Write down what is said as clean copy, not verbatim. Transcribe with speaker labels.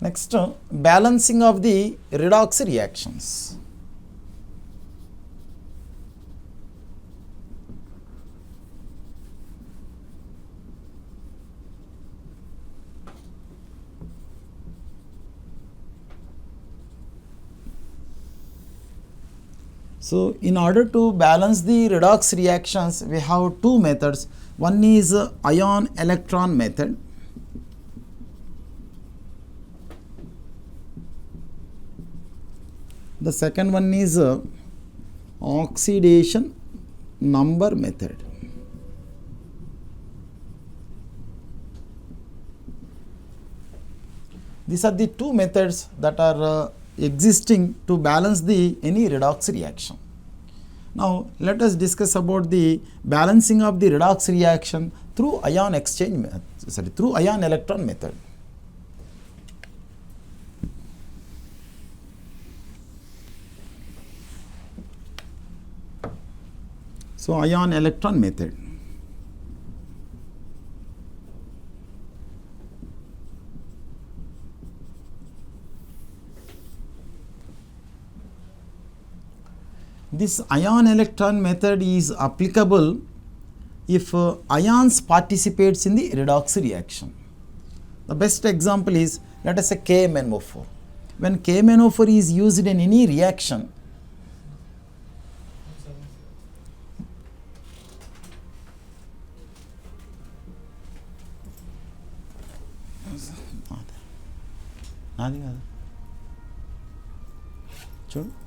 Speaker 1: Next, balancing of the redox reactions. So, in order to balance the redox reactions, we have two methods. One is ion electron method. The second one is oxidation number method. These are the two methods that are existing to balance the any redox reaction. Now let us discuss about the balancing of the redox reaction through ion exchange through ion electron method. So ion electron method. This ion electron method is applicable if ions participates in the redox reaction. The best example is, let us say, KMnO4. When KMnO4 is used in any reaction, చూడు